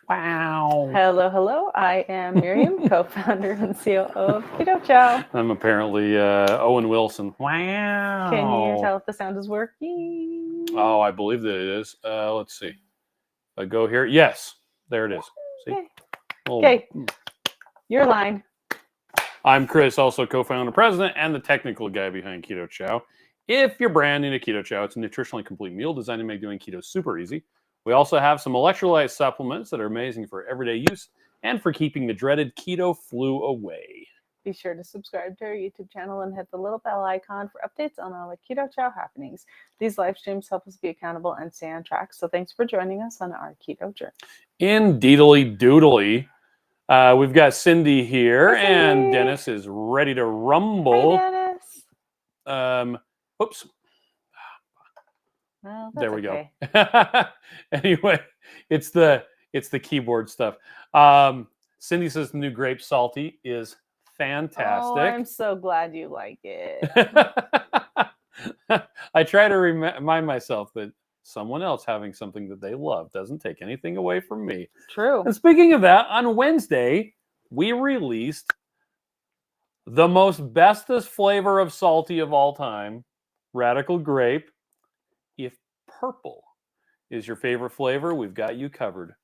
Wow. Hello, hello. I am Miriam, co-founder and COO of Keto Chow. I'm apparently Owen Wilson. Wow. Can you tell if the sound is working? Oh, I believe that it is. Let's see. I go here. Yes, there it is. See? Okay. Your line. I'm Chris, also co-founder, president, and the technical guy behind Keto Chow. If you're brand new to Keto Chow, it's a nutritionally complete meal designed to make doing keto super easy. We also have some electrolyte supplements that are amazing for everyday use and for keeping the dreaded keto flu away. Be sure to subscribe to our YouTube channel and hit the little bell icon for updates on all the Keto Chow happenings. These live streams help us be accountable and stay on track. So thanks for joining us on our keto journey. Indeedly doodly. We've got Cindy here, Hi, Cindy. and Dennis is ready to rumble. Hi, Dennis. Oops. Well, there we okay. go. Anyway, it's the keyboard stuff. Cindy says the new Grape SALTT is fantastic. Oh, I'm so glad you like it. I try to remind myself that someone else having something that they love doesn't take anything away from me. True. And speaking of that, on Wednesday, we released the most bestest flavor of salty of all time, Radical Grape. If purple is your favorite flavor, we've got you covered.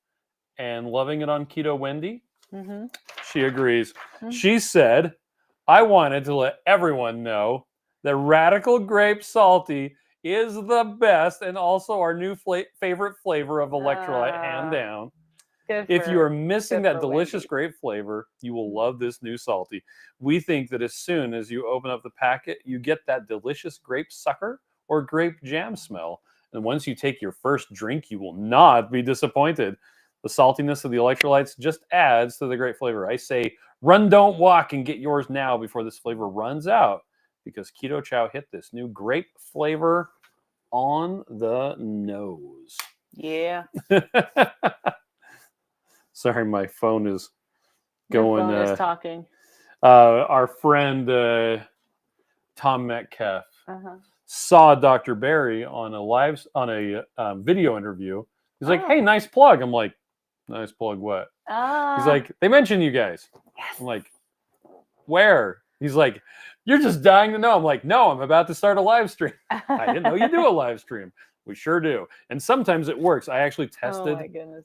And loving it on Keto Wendy, she agrees. She said, I wanted to let everyone know that Radical Grape Salty is the best and also our new favorite flavor of electrolyte, hand down. If you are missing that delicious grape flavor, you will love this new salty. We think that as soon as you open up the packet, you get that delicious grape sucker or grape jam smell. And once you take your first drink, you will not be disappointed. The saltiness of the electrolytes just adds to the great flavor. I say, run, don't walk, and get yours now before this flavor runs out, because Keto Chow hit this new grape flavor on the nose. Yeah. Sorry, my phone is going. Your phone is talking. Our friend Tom Metcalf saw Dr. Barry on a video interview. He's like, "Hey, nice plug." I'm like, "Nice plug what?" He's like, "They mentioned you guys." Yes. I'm like, "Where?" He's like, "You're just dying to know." I'm like, "No, I'm about to start a live stream." I didn't know you do a live stream. We sure do. And sometimes it works. I actually tested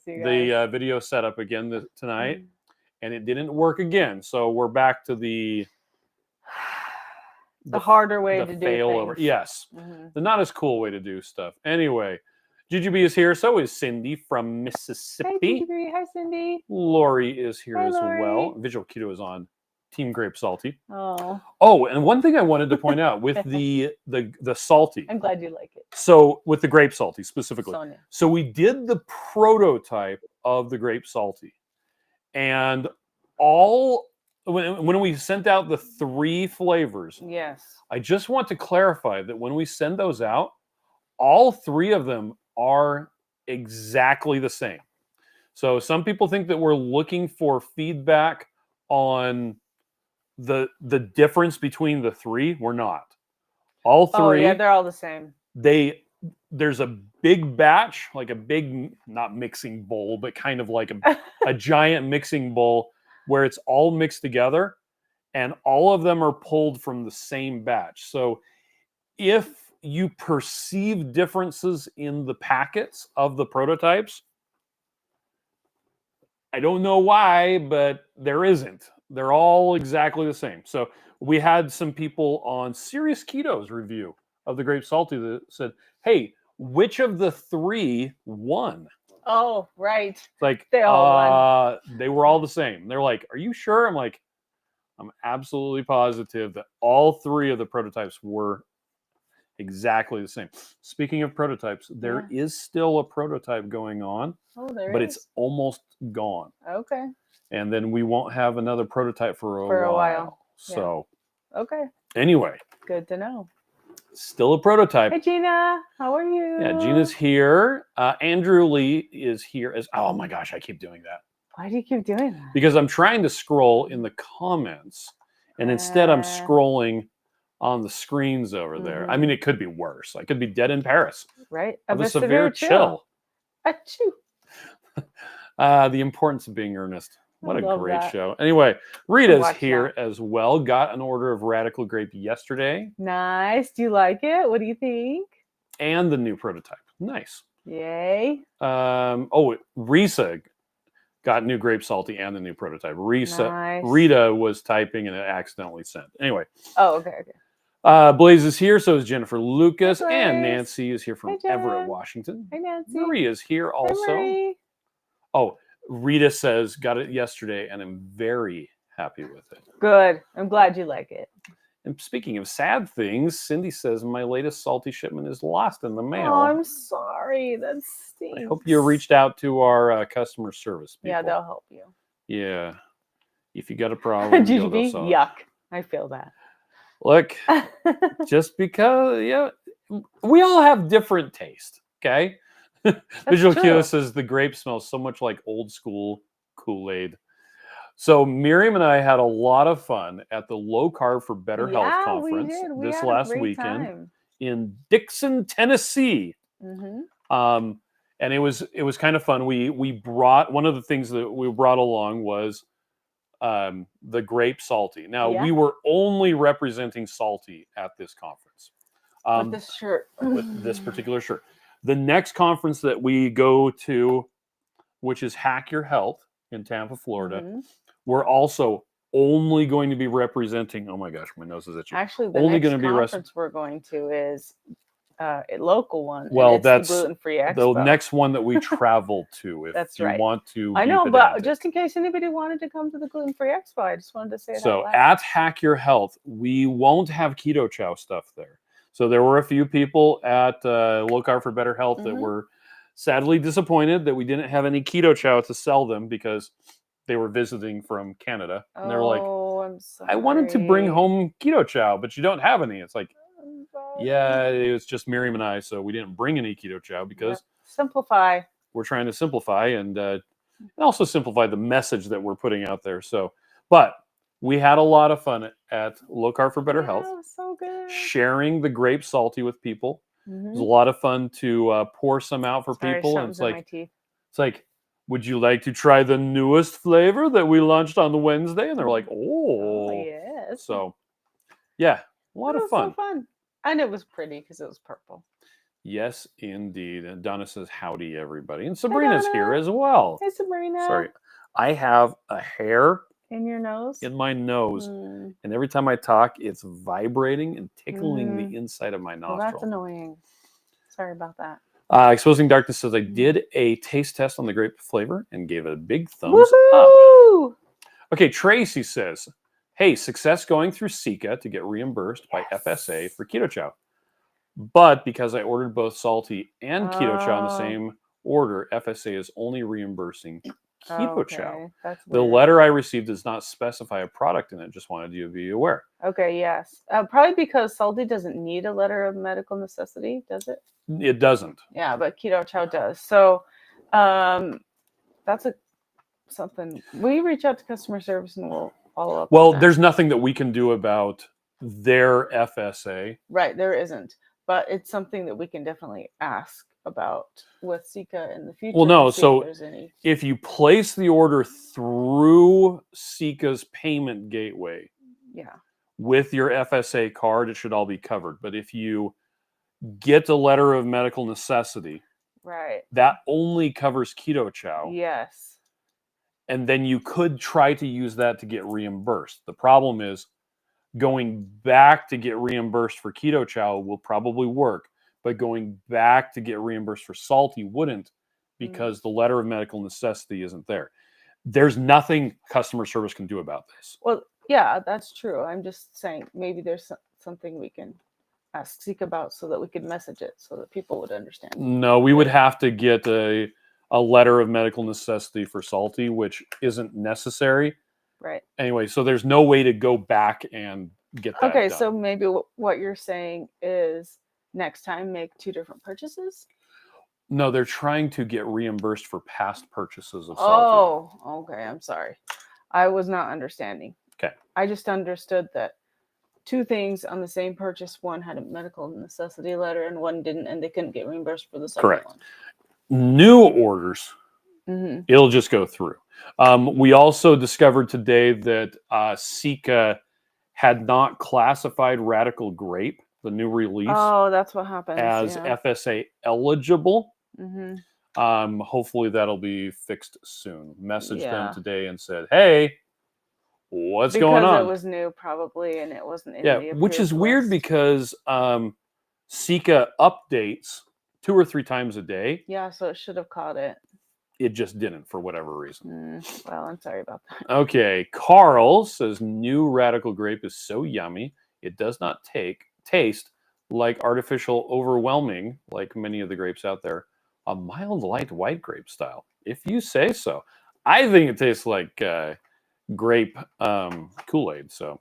the video setup again tonight, and it didn't work again. So we're back to the harder way to do failover. things. Yes. The not as cool way to do stuff. Anyway, GGB is here. So is Cindy from Mississippi. Hey, GGB. Hi, Cindy. Lori is here as Lori. well. Visual Keto is on Team Grape Salty. Oh, and one thing I wanted to point out with the salty. I'm glad you like it. So with the Grape Salty specifically. Sonya. So we did the prototype of the Grape Salty. And when we sent out the 3 flavors, yes, I just want to clarify that when we send those out, all 3 of them are exactly the same. So some people think that we're looking for feedback on the difference between the 3. We're not. All 3. Oh, yeah, they're all the same. There's a big batch, like a big, not mixing bowl, but kind of like a giant mixing bowl where it's all mixed together, and all of them are pulled from the same batch. So if you perceive differences in the packets of the prototypes, I don't know why, but there isn't. They're all exactly the same. So we had some people on Serious Keto's review of the Grape Salty that said, hey, which of the 3 won? Oh, right. It's like, they all won. They were all the same. They're like, are you sure? I'm like, I'm absolutely positive that all 3 of the prototypes were exactly the same. Speaking of prototypes, there is still a prototype going on. Oh, there but is. It's almost gone. Okay. And then we won't have another prototype for a while. So, okay. Anyway. Good to know. Still a prototype. Hey, Gina. How are you? Yeah, Gina's here. Andrew Lee is here as. Oh my gosh, I keep doing that. Why do you keep doing that? Because I'm trying to scroll in the comments, and instead I'm scrolling on the screens over there. I mean, it could be worse. I could be dead in Paris. Right. Of a severe chill. Achoo. The importance of being earnest. What I a love great that. show. Anyway, Rita's watch here as well. Got an order of Radical Grape yesterday Nice. Do you like it? What do you think? and the new prototype. Nice. Yay. Risa got new grape salty and the new prototype. Nice. Rita was typing and it accidentally sent. Anyway, Oh, okay. Blaze is here. So is Jennifer Lucas, Hi, and Blaze. Nancy is here from Hey, Jen. Everett, Washington. Hey, Nancy. Marie is here Hey, also. Marie. Oh, Rita says got it yesterday and I'm very happy with it. Good. I'm glad you like it. And speaking of sad things, Cindy says my latest salty shipment is lost in the mail. Oh, I'm sorry. That stinks. I hope you reached out to our customer service people. Yeah, they'll help you. Yeah. If you got a problem, go GGB? solve it. Yuck. I feel that. Look, just because, we all have different taste, okay? Visual true. Kyo says the grape smells so much like old school Kool-Aid. So Miriam and I had a lot of fun at the Low Carb for Better Health conference this last weekend in Dickson, Tennessee. Mm-hmm. And it was kind of fun. We brought, one of the things that we brought along was the grape salty. Now we were only representing salty at this conference. With this shirt. With this particular shirt. The next conference that we go to, which is Hack Your Health in Tampa, Florida, Mm-hmm. we're also only going to be representing. Oh my gosh, my nose is itchy. Actually, the only next going to be conference we're going to is a local one. Well, and it's that's the gluten-free expo. the next one that we travel to. If That's you right. want to, I be know, but pedantic. just in case anybody wanted to come to the gluten-free expo, I just wanted to say So that. at Hack Your Health, we won't have Keto Chow stuff there. So there were a few people at Low Carb for Better Health that were sadly disappointed that we didn't have any Keto Chow to sell them because they were visiting from Canada. And they're like, I'm sorry. I wanted to bring home Keto Chow, but you don't have any. It's like, yeah, it was just Miriam and I, so we didn't bring any Keto Chow because simplify. We're trying to simplify and also simplify the message that we're putting out there. So, but we had a lot of fun at Low Carb for Better Health. It was so good. Sharing the grape salty with people. Mm-hmm. It was a lot of fun to pour some out for people. And it's like, would you like to try the newest flavor that we launched on the Wednesday? And they're like, oh yes. So, yeah, a lot of fun. So fun. And it was pretty because it was purple. Yes, indeed. And Donna says, howdy, everybody. And Sabrina's here as well. Hey, Sabrina. Sorry. I have a hair in your nose? In my nose. And every time I talk, it's vibrating and tickling the inside of my nostril. Well, that's annoying. Sorry about that. Exposing Darkness says, I did a taste test on the grape flavor and gave it a big thumbs up. Okay, Tracy says, hey, success going through Sika to get reimbursed by FSA for Keto Chow. But because I ordered both salty and Keto Chow in the same order, FSA is only reimbursing Keto Chow. The letter I received does not specify a product in it. Just wanted you to be aware. Okay, yes. Probably because salty doesn't need a letter of medical necessity, does it? It doesn't. Yeah, but Keto Chow does. So that's something. We reach out to customer service and we'll follow up. Well, there's nothing that we can do about their FSA. Right, there isn't. But it's something that we can definitely ask about with Sika in the future. Well, no. So if you place the order through Sika's payment gateway, with your FSA card, it should all be covered. But if you get a letter of medical necessity, that only covers Keto Chow. Yes. And then you could try to use that to get reimbursed. The problem is going back to get reimbursed for Keto Chow will probably work, but going back to get reimbursed for salty wouldn't because the letter of medical necessity isn't there. There's nothing customer service can do about this. Well, yeah, that's true. I'm just saying maybe there's something we can ask Sika about so that we could message it so that people would understand. No, we would have to get a letter of medical necessity for salty, which isn't necessary. Right. Anyway, so there's no way to go back and get that done. So maybe what you're saying is next time make 2 different purchases? No, they're trying to get reimbursed for past purchases of salty. Oh, okay. I'm sorry. I was not understanding. Okay. I just understood that 2 things on the same purchase, one had a medical necessity letter and one didn't, and they couldn't get reimbursed for the second one. New orders It'll just go through. We also discovered today that Sika had not classified Radical Grape, the new release, Oh, that's what happens. as Yeah. FSA eligible. Mm-hmm. Hopefully that'll be fixed soon. Messaged them Yeah. today and said, hey, what's going Because on? it was new, probably, and it wasn't in Yeah, the which is approved weird list. because Sika updates 2 or 3 times a day. Yeah, so it should have caught it. It just didn't for whatever reason. Well, I'm sorry about that. Okay, Carl says new Radical Grape is so yummy. It does not taste like artificial overwhelming, like many of the grapes out there. A mild light white grape style, if you say so. I think it tastes like grape Kool-Aid. So,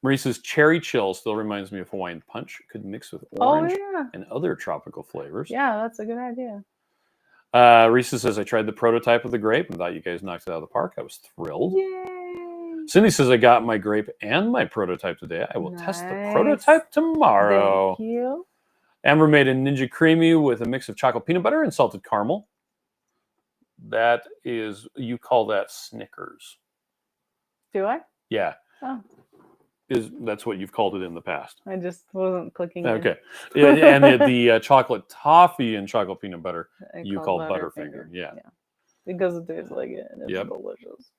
Marie says cherry chill still reminds me of Hawaiian punch. Could mix with orange and other tropical flavors. Yeah, that's a good idea. Risa says, I tried the prototype of the grape and thought you guys knocked it out of the park. I was thrilled. Yay! Cindy says, I got my grape and my prototype today. I will test the prototype tomorrow. Thank you. Amber made a Ninja Creamy with a mix of chocolate peanut butter and salted caramel. That is, you call that Snickers. Do I? Yeah. Oh. That's what you've called it in the past. I just wasn't clicking. Okay. Yeah, and the chocolate toffee and chocolate peanut butter you call Butterfinger. Yeah. Because it tastes like it. And it's Yep. delicious.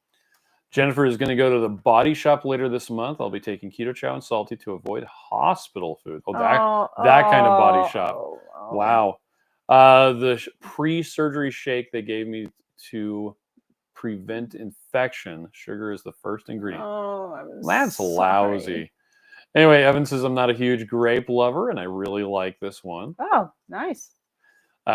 Jennifer is going to go to the Body Shop later this month. I'll be taking Keto Chow and SALTT to avoid hospital food. Oh, that kind of Body Shop. Wow. The pre-surgery shake they gave me to prevent infection. Sugar is the first ingredient. That's lousy. Anyway, Evan says, I'm not a huge grape lover, and I really like this one. Oh, nice.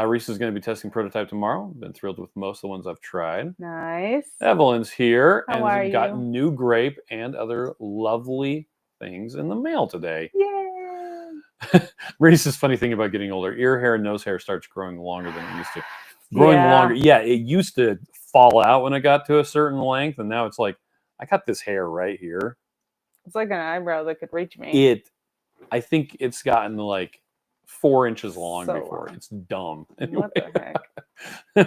Reese is going to be testing prototype tomorrow. Been thrilled with most of the ones I've tried. Nice. Evelyn's here How and are got you? new grape and other lovely things in the mail today. Yay! Reese's funny thing about getting older, ear hair and nose hair starts growing longer than it used to. Growing longer. Yeah, it used to fall out when it got to a certain length, and now it's like, I got this hair right here. It's like an eyebrow that could reach me. I think it's gotten like 4 inches long So before. long. It's dumb. What the heck?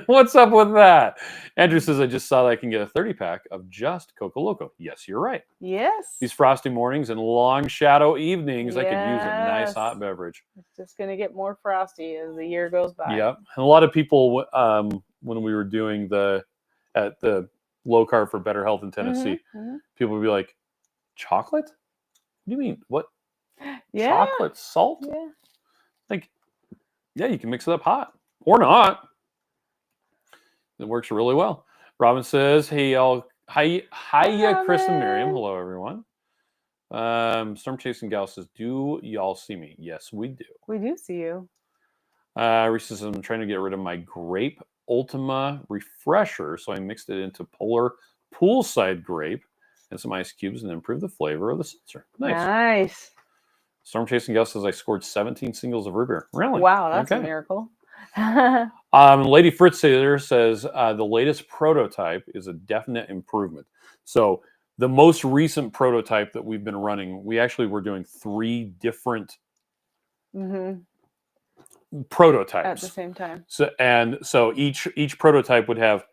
What's up with that? Andrew says, I just saw that I can get a 30-pack of just Coco Loco. Yes, you're right. Yes. These frosty mornings and long shadow evenings, I could use a nice Yes. hot beverage. It's just going to get more frosty as the year goes by. Yep. And a lot of people, when we were doing the Low Carb for Better Health in Tennessee, people would be like, chocolate? What do you mean? What? Yeah. Chocolate salt? Yeah. Like, yeah, you can mix it up hot or not. It works really well. Robin says, hey, y'all. Hiya, Chris and Miriam. Hello, everyone. Storm Chasing Gal says, do y'all see me? Yes, we do. We do see you. Reese says, I'm trying to get rid of my Grape Ultima Refresher, so I mixed it into Polar Poolside Grape and some ice cubes and improved the flavor of the seltzer. Nice. Storm Chasing Gal says, I scored 17 singles of root beer. Really? Wow, that's a miracle. Lady Fritz says, the latest prototype is a definite improvement. So the most recent prototype that we've been running, we actually were doing 3 different prototypes at the same time. So each prototype would have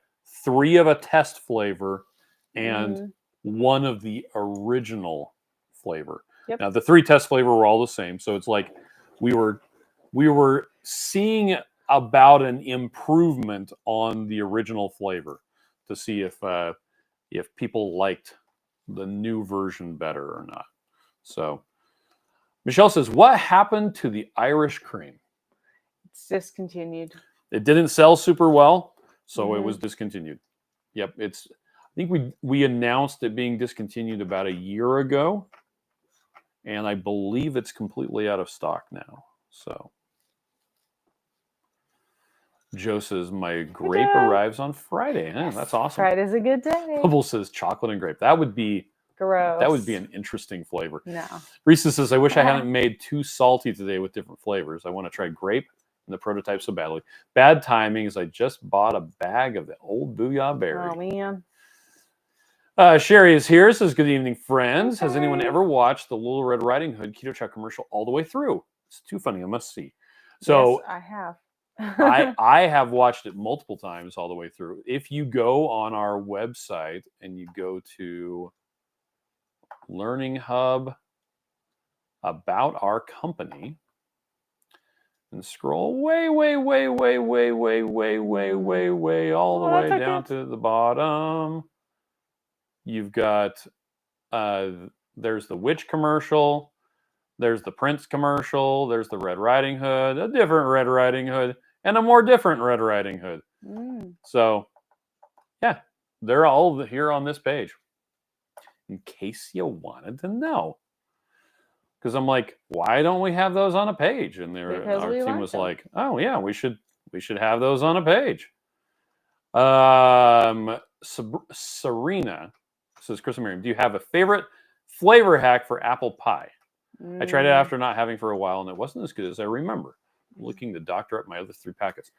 3 of a test flavor and 1 of the original flavor. Yep. Now the 3 test flavor were all the same, so it's like we were seeing about an improvement on the original flavor to see if people liked the new version better or not. So Michelle says, what happened to the Irish cream? It's discontinued. It didn't sell super well, so it was discontinued. Yep, I think we announced it being discontinued about a year ago, and I believe it's completely out of stock now. So Joe says, my grape arrives on Friday. Yes. That's awesome. Friday's a good day. Bubble says chocolate and grape. That would be gross. That would be an interesting flavor. No. Reese says, I wish I hadn't made 2 salty today with different flavors. I want to try grape and the prototype so badly. Bad timing is I just bought a bag of the old Booyah Berry. Oh, man. Sherry is here. Says, good evening, friends. Has anyone ever watched the Little Red Riding Hood Keto Chow commercial all the way through? It's too funny. I must see. So yes, I have. I have watched it multiple times all the way through. If you go on our website and you go to Learning Hub about our company and scroll way all the way down to the bottom, you've got there's the witch commercial, there's the Prince commercial, there's the Red Riding Hood, a different Red Riding Hood, and a more different Red Riding Hood. So, yeah, they're all here on this page. In case you wanted to know. Because I'm like, why don't we have those on a page? And our team was like, oh yeah, we should have those on a page. Serena says, Chris and Miriam, do you have a favorite flavor hack for apple pie? I tried it after not having for a while, and it wasn't as good as I remember. I'm looking to doctor up my other 3 packets.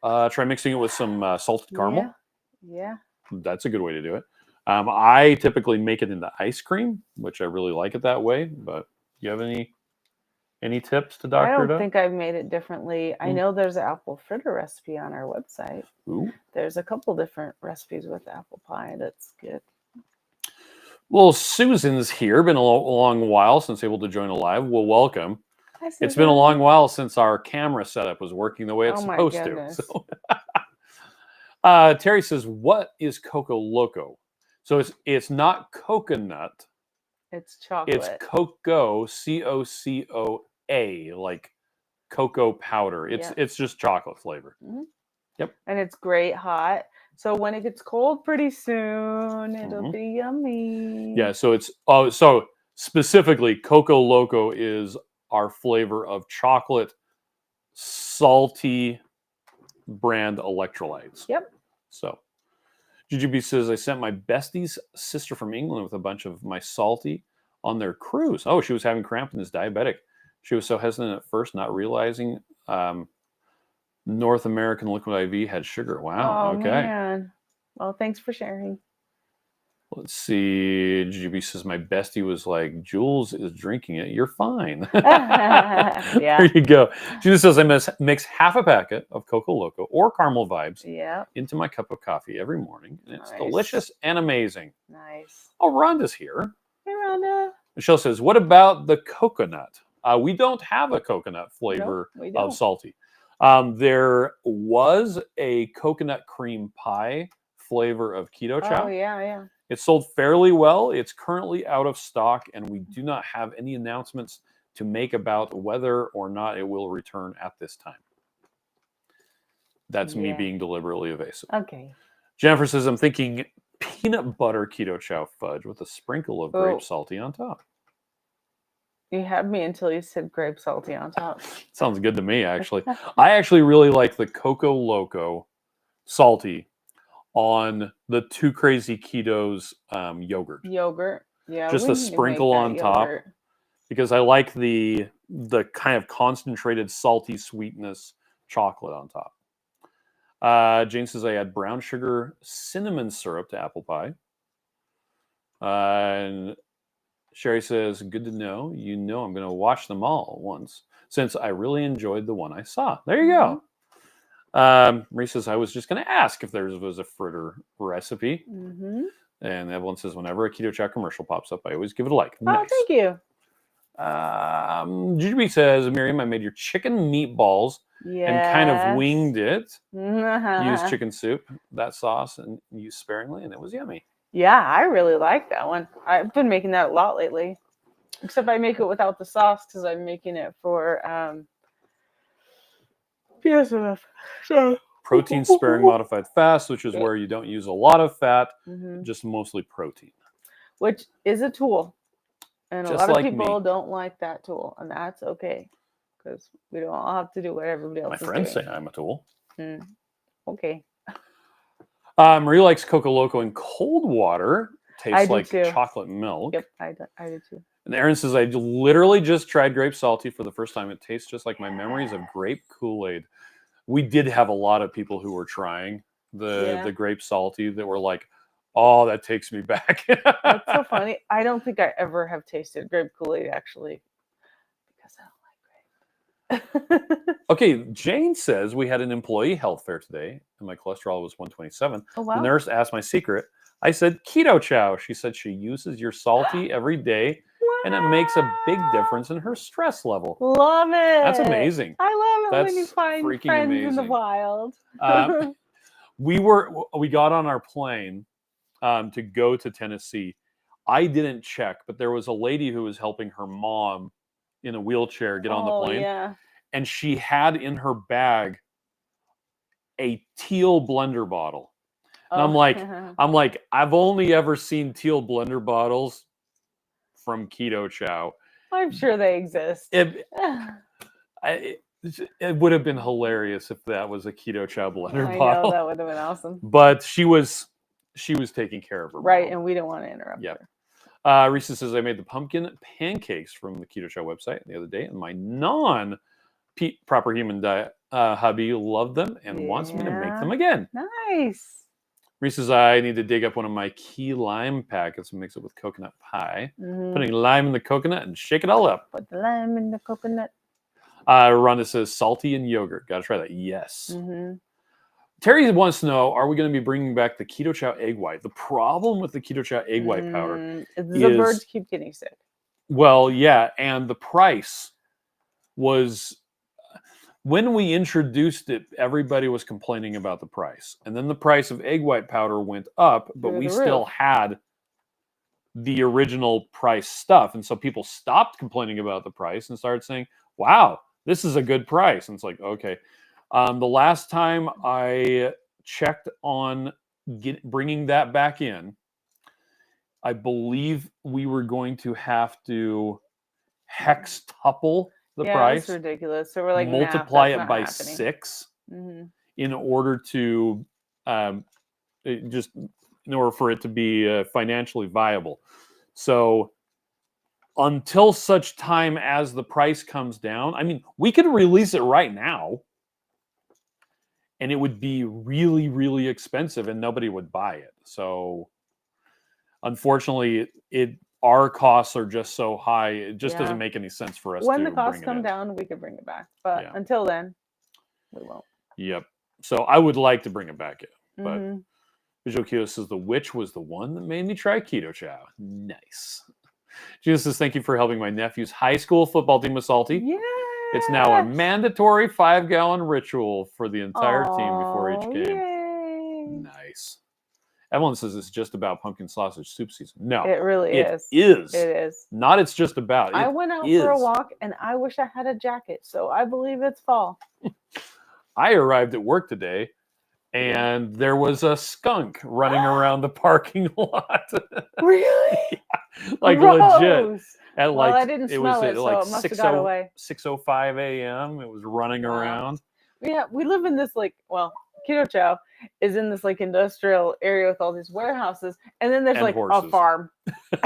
Try mixing it with some salted caramel. Yeah. That's a good way to do it. I typically make it into ice cream, which I really like it that way. But do you have any tips to doctor it up? I don't think I've made it differently. I know there's an apple fritter recipe on our website. Ooh. There's a couple different recipes with apple pie that's good. Well, Susan's here. Been a long while since able to join a live. Well, welcome. Hi, Susan. It's been a long while since our camera setup was working the way it's supposed to. So. Terry says, what is Coco Loco? So it's not coconut. It's chocolate. It's cocoa, COCOA, like cocoa powder. It's just chocolate flavor. Yep. And it's great hot. So when it gets cold pretty soon, it'll be yummy. Yeah, so it's so specifically Coco Loco is our flavor of chocolate salty brand electrolytes. Yep. So GGB says, I sent my bestie's sister from England with a bunch of my salty on their cruise. Oh, she was having cramp and is diabetic. She was so hesitant at first, not realizing North American Liquid IV had sugar. Wow. Okay. Man. Well, thanks for sharing. Let's see. GGB says, my bestie was like, Jules is drinking it. You're fine. Yeah. There you go. Julie says, I mix half a packet of Coco Loco or Caramel Vibes into my cup of coffee every morning. And it's delicious and amazing. Nice. Oh, Rhonda's here. Hey, Rhonda. Michelle says, what about the coconut? We don't have a coconut flavor of salty. There was a coconut cream pie flavor of Keto Chow. Oh, yeah. It's sold fairly well. It's currently out of stock, and we do not have any announcements to make about whether or not it will return at this time. That's me being deliberately evasive. Okay. Jennifer says, I'm thinking peanut butter Keto Chow fudge with a sprinkle of grape salty on top. You had me until you said grape salty on top. Sounds good to me, actually. I actually really like the Coco Loco salty on the Two Crazy Ketos yogurt. Yeah. Just a sprinkle on top. Because I like the kind of concentrated salty sweetness chocolate on top. Jane says, I add brown sugar cinnamon syrup to apple pie. And Sherry says, good to know. You know I'm going to watch them all once, since I really enjoyed the one I saw. There you go. Marie says, I was just going to ask if there was a fritter recipe. And Evelyn says, whenever a Keto Chow commercial pops up, I always give it a like. Oh, nice. Thank you. GGB says, Miriam, I made your chicken meatballs and kind of winged it. Used chicken soup, that sauce, and used sparingly, and it was yummy. Yeah, I really like that one. I've been making that a lot lately. Except I make it without the sauce because I'm making it for PSMF. So. Protein sparing modified fast, which is where you don't use a lot of fat, just mostly protein. Which is a tool. And just a lot of like people me. Don't like that tool. And that's okay. Because we don't all have to do what everybody else is doing. My friends say I'm a tool. Okay. Marie likes Coco Loco in cold water. Tastes like chocolate milk. Yep, I do too. And Erin says, I literally just tried grape salty for the first time. It tastes just like my memories of grape Kool-Aid. We did have a lot of people who were trying the grape salty that were like, oh, that takes me back. That's so funny. I don't think I ever have tasted grape Kool-Aid, actually. Because I don't like grape. Okay, Jane says we had an employee health fair today, and my cholesterol was 127. Oh, The wow. nurse asked my secret. I said Keto Chow. She said she uses your salty every day, and it makes a big difference in her stress level. Love it. That's amazing. I love it when you That's find freaking friends in the amazing. wild. We got on our plane to go to Tennessee. I didn't check, but there was a lady who was helping her mom in a wheelchair get on the plane, Yeah. and she had in her bag a teal blender bottle. And I'm like, I've only ever seen teal blender bottles from Keto Chow. I'm sure they exist. It would have been hilarious if that was a Keto Chow blender I bottle. know, that would have been awesome. But she was taking care of her Right, mom. and we didn't want to interrupt Yep. her. Risa says, I made the pumpkin pancakes from the Keto Chow website the other day, and my non-proper human diet hubby loved them and wants me to make them again. Nice. Risa says, I need to dig up one of my key lime packets and mix it with coconut pie. Putting lime in the coconut and shake it all up. Put the lime in the coconut. Rhonda says, salty and yogurt. Got to try that. Yes. Terry wants to know, are we going to be bringing back the Keto Chow egg white? The problem with the Keto Chow egg white powder is the birds keep getting sick. Well, yeah, and the price was, when we introduced it, everybody was complaining about the price. And then the price of egg white powder went up, but we still had the original price stuff. And so people stopped complaining about the price and started saying, wow, this is a good price. And it's like, okay. The last time I checked on bringing that back in, I believe we were going to have to hextuple the price. That's ridiculous. So we're like, multiply it by happening. 6 in order to in order for it to be financially viable. So until such time as the price comes down, I mean, we could release it right now, and it would be really, really expensive, and nobody would buy it. So unfortunately, our costs are just so high, it just doesn't make any sense for us when to the costs bring it come in. down, we could bring it back. But until then, we won't. Yep. So I would like to bring it back in. But Visual Keto says, the witch was the one that made me try Keto Chow. Nice. Jesus says, thank you for helping my nephew's high school football team with Salty. Yeah. It's now a mandatory 5-gallon ritual for the entire team before each game. Yay. Nice. Evelyn says it's just about pumpkin sausage soup season. No, it really is. It is. It is. Not it's just about. I went out for a walk and I wish I had a jacket, so I believe it's fall. I arrived at work today and there was a skunk running around the parking lot. Really? Yeah, like Gross. legit. At like, I didn't smell it, like so it must have got away. 6:05 a.m. It was running around. Yeah, we live in this Keto Chow is in this industrial area with all these warehouses, and then there's horses. A farm,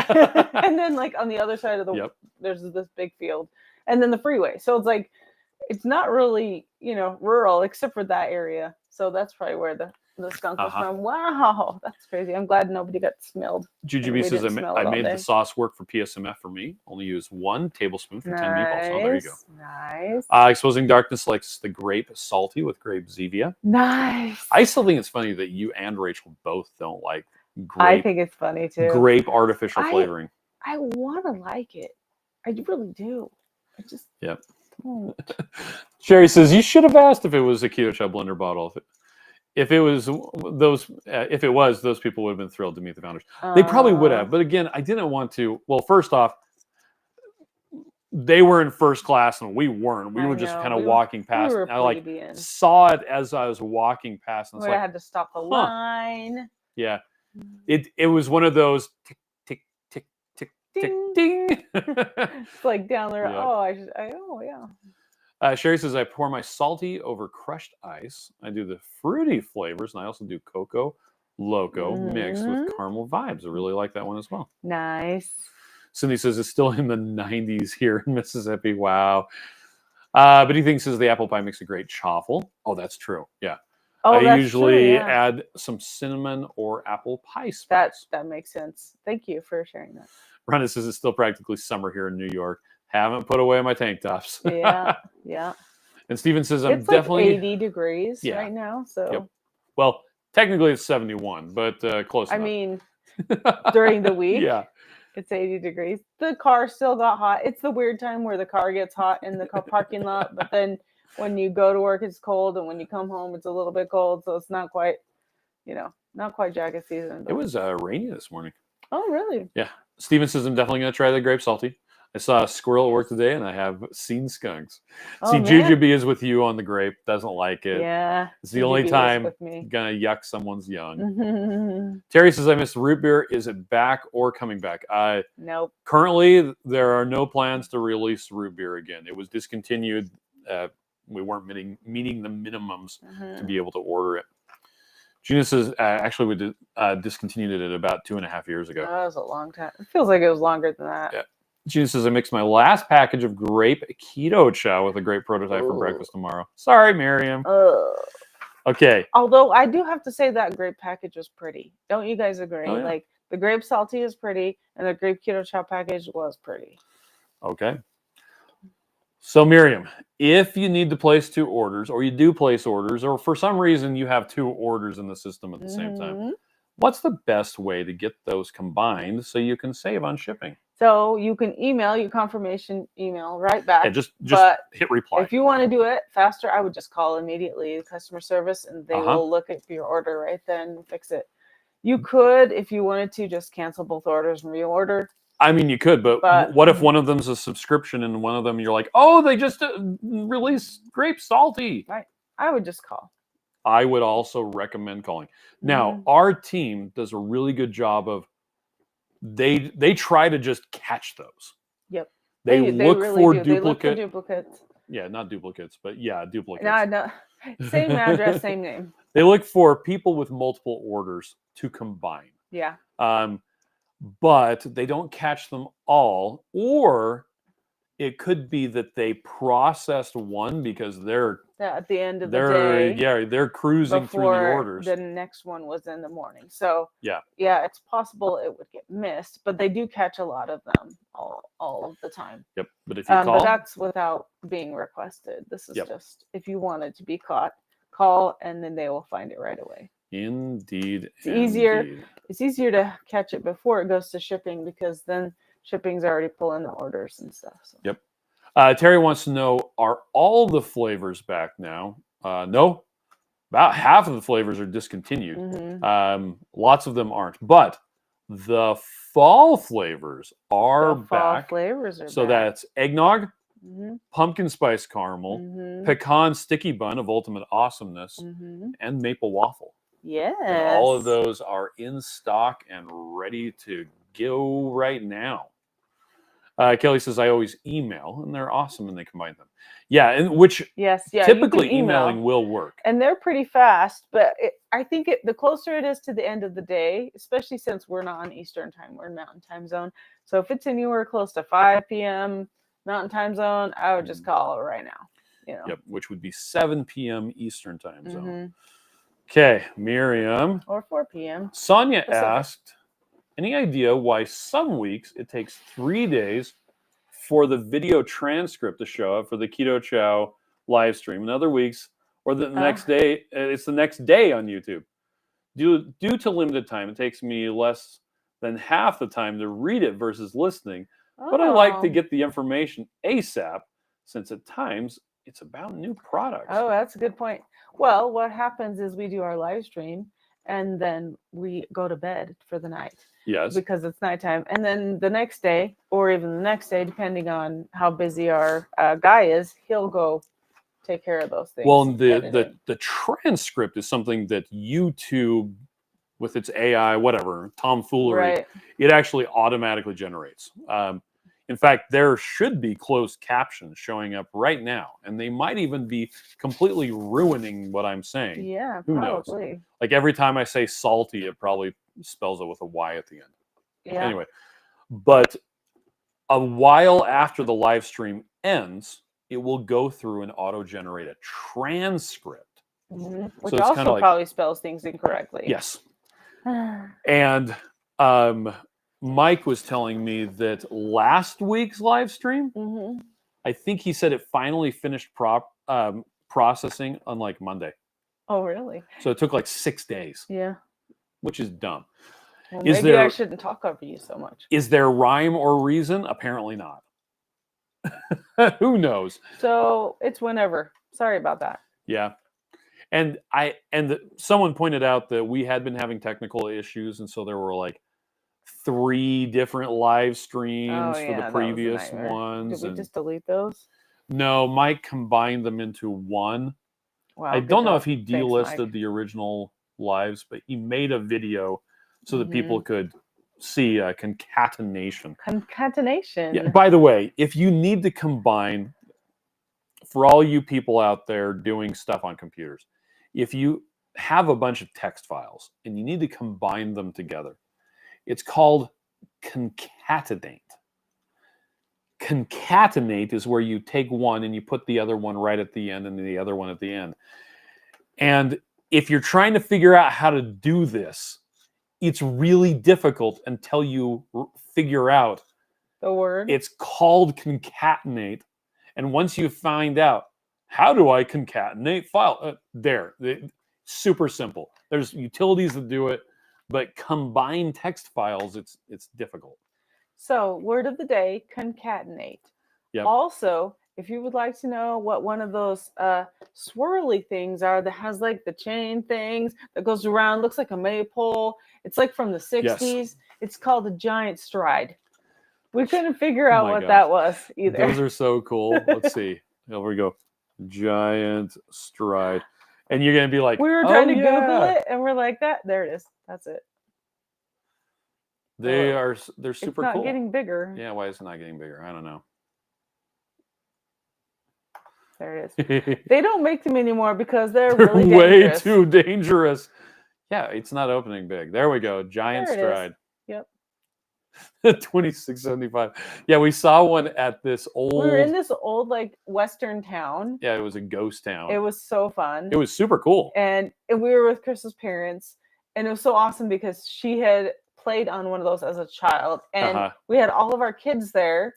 and then on the other side of the there's this big field, and then the freeway. So it's it's not really rural except for that area. So that's probably where the skunk was from. Wow, that's crazy. I'm glad nobody got smelled. GGB says I made the sauce work for PSMF for me. Only use 1 tablespoon for 10 meatballs. Oh, there you go. Nice. Exposing Darkness likes the grape salty with grape Zevia. Nice. I still think it's funny that you and Rachel both don't like grape. I think it's funny too. Grape artificial flavoring. I want to like it. I really do. I just don't. Sherry says you should have asked if it was a Keto Chow blender bottle. If it was those people would have been thrilled to meet the founders. They probably would have, but again, I didn't want to. Well, first off, they were in first class and we weren't. We were just kind of walking past. And I saw it as I was walking past. And I had to stop the line. Yeah, it was one of those tick tick tick tick ding. Tick ding. It's down there. Yeah. Sherry says, I pour my salty over crushed ice. I do the fruity flavors, and I also do cocoa loco mixed with caramel vibes. I really like that one as well. Nice. Cindy says, it's still in the 90s here in Mississippi. Wow. But he thinks the apple pie makes a great chaffle. Oh, that's true. Yeah. I usually add some cinnamon or apple pie spice. That makes sense. Thank you for sharing that. Rhonda says, it's still practically summer here in New York. Haven't put away my tank tops. Yeah, yeah. And Steven says, I'm It's definitely... like 80 degrees right now, so... Yep. Well, technically it's 71, but close enough. I mean, during the week, yeah. It's 80 degrees. The car still got hot. It's the weird time where the car gets hot in the car parking lot, but then when you go to work, it's cold, and when you come home, it's a little bit cold. So it's not quite, not quite jacket season. But... It was rainy this morning. Oh, really? Yeah. Steven says, I'm definitely going to try the grape salty. I saw a squirrel at work today, and I have seen skunks. Oh, see, man. Jujubee is with you on the grape. Doesn't like it. Yeah. It's the only time going to yuck someone's young. Mm-hmm. Terry says, I missed root beer. Is it back or coming back? Nope. Currently, there are no plans to release root beer again. It was discontinued. We weren't meeting the minimums to be able to order it. Gina says, actually, we discontinued it about 2.5 years ago. That was a long time. It feels like it was longer than that. Yeah. Gina says, I mixed my last package of Grape Keto Chow with a great prototype for breakfast tomorrow. Sorry, Miriam. Okay. Although I do have to say that grape package was pretty. Don't you guys agree? Oh, yeah. Like the grape salty is pretty, and the grape keto chow package was pretty. Okay. So Miriam, if you need to place 2 orders, or you do place orders, or for some reason you have 2 orders in the system at the same time, what's the best way to get those combined so you can save on shipping? So you can email your confirmation email right back. Yeah, just hit reply. If you want to do it faster, I would just call immediately customer service, and they will look at your order right then and fix it. You could, if you wanted to, just cancel both orders and reorder. I mean, you could, but what if one of them's a subscription and one of them you're like, oh, they just released Grape Salty? Right. I would just call. I would also recommend calling. Now, our team does a really good job of they try to just catch those. Yep. They look really for do. duplicate. They look for duplicates. Yeah, not duplicates, but yeah, duplicates. No. Same address, same name. They look for people with multiple orders to combine. Yeah. But they don't catch them all, or it could be that they processed one because they're at the end of the day. Yeah, they're cruising through the orders. The next one was in the morning. So yeah, it's possible it would get missed, but they do catch a lot of them all of the time. Yep. But if you call, but that's without being requested. This is just if you wanted to be caught, call, and then they will find it right away. Indeed. It's easier. It's easier to catch it before it goes to shipping, because then shipping's already pulling the orders and stuff. So. Yep. Terry wants to know, are all the flavors back now? No. About half of the flavors are discontinued. Lots of them aren't. But the fall flavors are back. Flavors are so back. That's eggnog, pumpkin spice caramel, pecan sticky bun of ultimate awesomeness, and maple waffle. Yes. And all of those are in stock and ready to go right now. Kelly says, I always email, and they're awesome, and they combine them. Yeah, and which typically emailing will work. And they're pretty fast, but I think the closer it is to the end of the day, especially since we're not on Eastern time, we're in Mountain time zone. So if it's anywhere close to 5 p.m. Mountain time zone, I would just call it right now. Yep, which would be 7 p.m. Eastern time zone. Okay, Miriam. Or 4 p.m. Sonya asked, any idea why some weeks it takes 3 days for the video transcript to show up for the Keto Chow live stream, and other weeks, or the next day, it's the next day on YouTube? Due to limited time, it takes me less than half the time to read it versus listening, but I like to get the information ASAP, since at times it's about new products. Oh, that's a good point. Well, what happens is we do our live stream, and then we go to bed for the night. Yes. Because it's nighttime. And then the next day, or even the next day, depending on how busy our guy is, he'll go take care of those things. Well, the transcript is something that YouTube, with its AI, whatever, tomfoolery, it actually automatically generates. In fact, there should be closed captions showing up right now, and they might even be completely ruining what I'm saying. Yeah, who probably. knows? Like every time I say salty, it probably spells it with a Y at the end. Yeah. Anyway, but a while after the live stream ends, it will go through and auto-generate a transcript. Which so also probably spells things incorrectly. Yes. And Mike was telling me that last week's live stream, I think he said it finally finished processing on like Monday. Oh, really? So it took like 6 days. Yeah. Which is dumb. Well, maybe I shouldn't talk over you so much. Is there rhyme or reason? Apparently not. Who knows? So it's whenever. Sorry about that. Yeah. And someone pointed out that we had been having technical issues, and so there were like 3 different live streams for the previous ones. Did we just delete those? No, Mike combined them into one. Wow, I don't know if he delisted the original lives, but he made a video so that people could see a concatenation. Concatenation. Yeah. By the way, if you need to combine, for all you people out there doing stuff on computers, if you have a bunch of text files and you need to combine them together, it's called concatenate. Concatenate is where you take one and you put the other one right at the end and the other one at the end. And if you're trying to figure out how to do this, it's really difficult until you figure out the word. It's called concatenate. And once you find out, how do I concatenate file? Super simple. There's utilities that do it, but combined text files, it's difficult. So, word of the day, concatenate. Yep. Also, if you would like to know what one of those swirly things are that has like the chain things that goes around, looks like a maypole. It's like from the 60s. Yes. It's called a giant stride. We couldn't figure out what that was either. Those are so cool. Let's see. Here we go. Giant stride. And you're going to be like, we were trying to Google it and we're like, there it is. That's it. They're super cool. It's not getting bigger. Yeah, why is it not getting bigger? I don't know. There it is. They don't make them anymore because they're really way dangerous. too dangerous. Yeah, it's not opening big. There we go. Giant stride. Yep. 2675. Yeah, we saw one at this old. We were in this old like Western town. Yeah, it was a ghost town. It was so fun. It was super cool. And we were with Chris's parents, and it was so awesome because she had played on one of those as a child, and we had all of our kids there.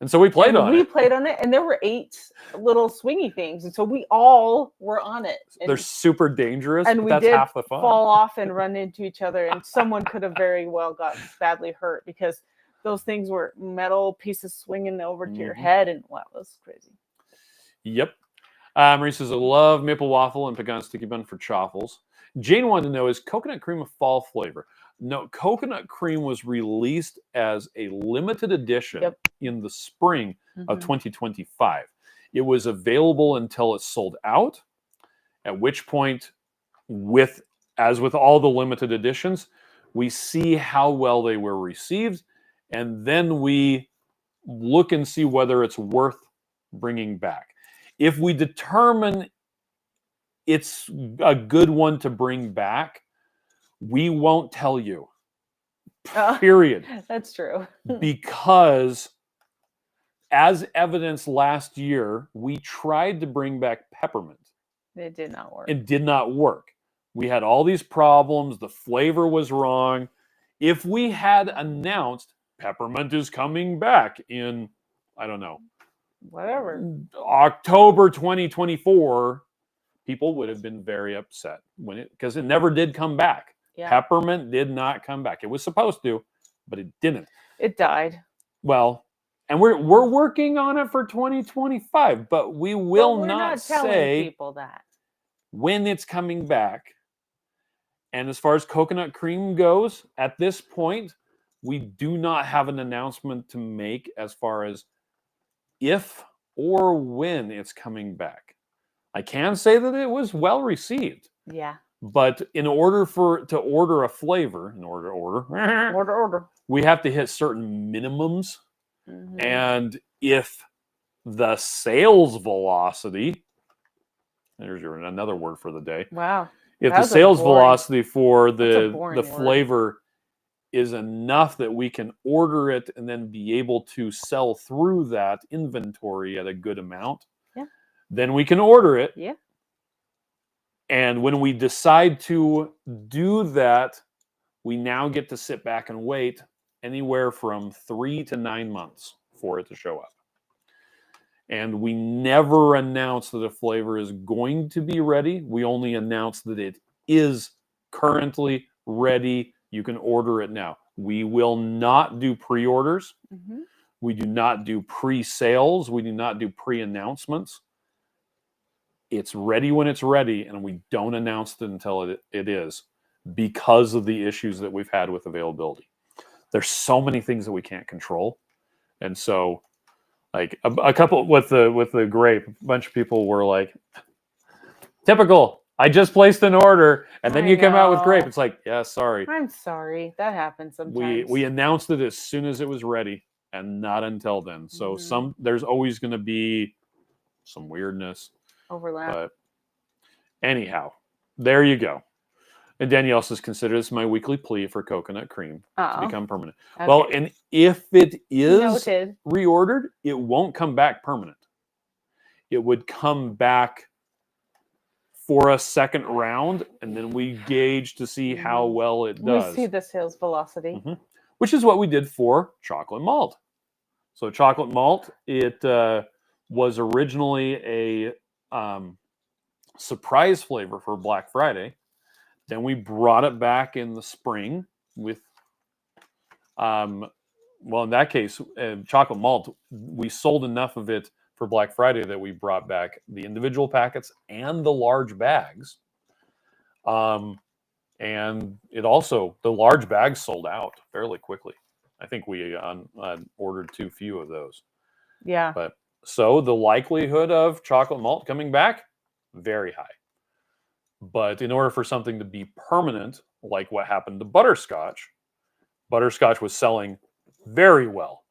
And so we played on it. We played on it, and there were 8 little swingy things, and so we all were on it. And they're super dangerous, and but we that's did half the fun. Fall off and run into each other, and someone could have very well got badly hurt because those things were metal pieces swinging over to your head, and wow, it was crazy. Yep. Marie says, I love maple waffle and pecan sticky bun for chaffles. Jane wanted to know, is coconut cream a fall flavor? No, coconut cream was released as a limited edition in the spring of 2025. It was available until it sold out, at which point, as with all the limited editions, we see how well they were received, and then we look and see whether it's worth bringing back. If we determine it's a good one to bring back, we won't tell you. Period. That's true. Because as evidenced last year, we tried to bring back peppermint. It did not work. It did not work. We had all these problems. The flavor was wrong. If we had announced peppermint is coming back in, I don't know, whatever, October 2024, people would have been very upset because it never did come back. Yeah. Peppermint did not come back. It was supposed to, but it didn't. It died. Well, and we're working on it for 2025, but we will not say people that when it's coming back. And as far as coconut cream goes, at this point, we do not have an announcement to make as far as if or when it's coming back. I can say that it was well received. Yeah. But in order to order a flavor, order, we have to hit certain minimums. And if the sales velocity, there's another word for the day. Wow. If the sales velocity for the flavor is enough that we can order it and then be able to sell through that inventory at a good amount, then we can order it. Yeah. And when we decide to do that, we now get to sit back and wait anywhere from 3 to 9 months for it to show up. And we never announce that a flavor is going to be ready. We only announce that it is currently ready. You can order it now. We will not do pre-orders. Mm-hmm. We do not do pre-sales. We do not do pre-announcements. It's ready when it's ready, and we don't announce it until it is, because of the issues that we've had with availability. There's so many things that we can't control. And so, like a couple with the grape, a bunch of people were like, typical. I just placed an order, and then you come out with grape. It's like, yeah, sorry. I'm sorry. That happens sometimes. We announced it as soon as it was ready, and not until then. So there's always going to be some weirdness. Overlap. But anyhow, there you go. And Danielle says, consider this my weekly plea for coconut cream to become permanent. Okay. Well, and if it is reordered, it won't come back permanent. It would come back for a second round, and then we gauge to see how well it does. We see the sales velocity. Which is what we did for chocolate malt. So chocolate malt, it was originally a surprise flavor for Black Friday. Then we brought it back in the spring with, well, in that case, chocolate malt. We sold enough of it for Black Friday that we brought back the individual packets and the large bags. And it also, the large bags sold out fairly quickly. I think we ordered too few of those. Yeah. But so the likelihood of chocolate malt coming back, very high. But in order for something to be permanent, like what happened to butterscotch, butterscotch was selling very well.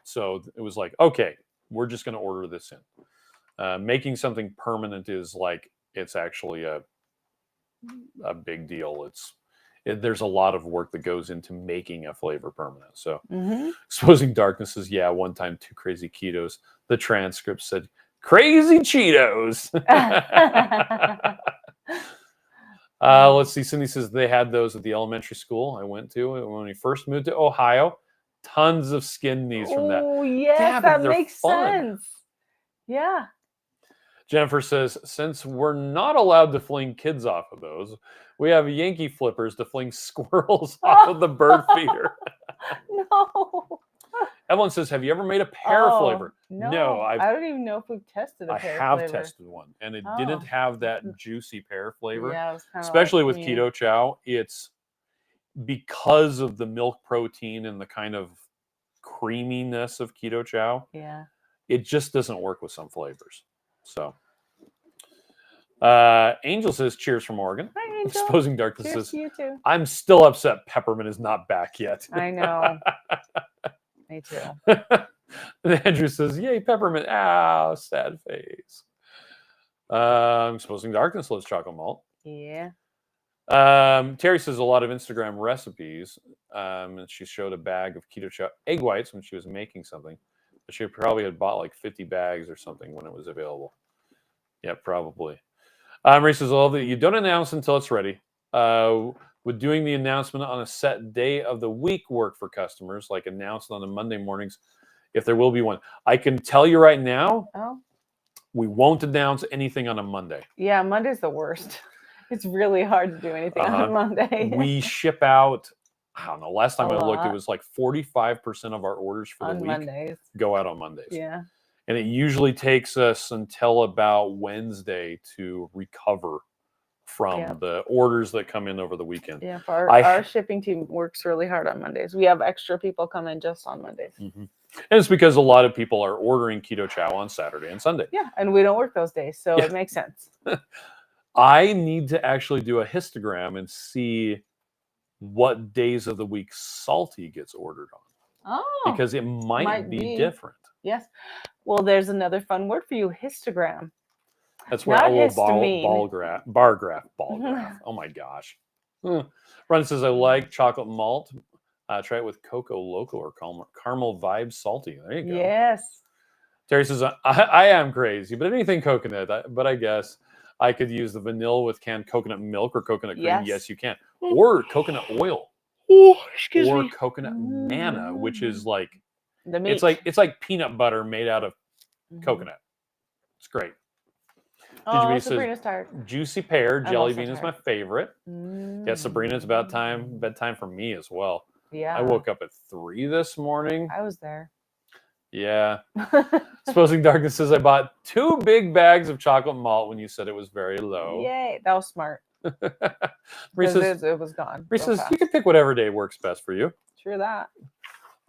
So it was like, okay, we're just going to order this in. Making something permanent is like, it's actually a big deal. There's a lot of work that goes into making a flavor permanent. So Exposing Darkness is, yeah, one time 2 crazy ketos. The transcript said, crazy Cheetos. Let's see. Cindy says they had those at the elementary school I went to when we first moved to Ohio. Tons of skin knees from that. Oh, yes, yeah, that makes sense. Yeah. Jennifer says, since we're not allowed to fling kids off of those, we have Yankee flippers to fling squirrels off of the bird feeder. No. Evelyn says, have you ever made a pear flavor? No, I don't even know if we've tested a pear flavor. I have tested one, and it didn't have that juicy pear flavor. Yeah, it was kind of especially with Keto Chow. It's because of the milk protein and the kind of creaminess of Keto Chow. Yeah. It just doesn't work with some flavors. So, Angel says, cheers from Oregon. Hi, Angel. Exposing Darkness cheers says, to you too. I'm still upset peppermint is not back yet. I know. Me too. And Andrew says, yay, peppermint. Ah, sad face. Exposing Darkness loves chocolate malt. Yeah. Terry says a lot of Instagram recipes. And she showed a bag of Keto Chow egg whites when she was making something. But she probably had bought like 50 bags or something when it was available. Yeah, probably. Marie says, well, you don't announce until it's ready. Would doing the announcement on a set day of the week work for customers, like announced on the Monday mornings, if there will be one? I can tell you right now, we won't announce anything on a Monday. Yeah, Monday's the worst. It's really hard to do anything on Monday. We ship out, I don't know, last time I looked, it was like 45% of our orders for the week Mondays. Go out on Mondays. Yeah. And it usually takes us until about Wednesday to recover from the orders that come in over the weekend. Yeah, our shipping team works really hard on Mondays. We have extra people come in just on Mondays. And it's because a lot of people are ordering Keto Chow on Saturday and Sunday. Yeah, and we don't work those days, so it makes sense. I need to actually do a histogram and see what days of the week SALTT gets ordered on. Oh. Because it might be different. Yes. Well, there's another fun word for you, histogram. That's where a little bar graph. Oh my gosh. Ron says, I like chocolate malt. Try it with Cocoa Loco or Caramel Vibe Salty. There you go. Yes. Terry says, I am crazy, but anything coconut. But I guess I could use the vanilla with canned coconut milk or coconut cream. Yes, you can. Or coconut oil. Excuse or me. coconut manna, which is like The meat. it's like peanut butter made out of coconut. It's great. Oh, Sabrina's tired. Juicy pear I'm jelly also bean is my tired. favorite. Yeah, Sabrina's bedtime for me as well. Yeah. I woke up at 3 this morning. I was there. Yeah. Supposing Darkness says I bought 2 big bags of chocolate malt when you said it was very low. Yay, that was smart. Because it was gone. Reese says you can pick whatever day works best for you. True that.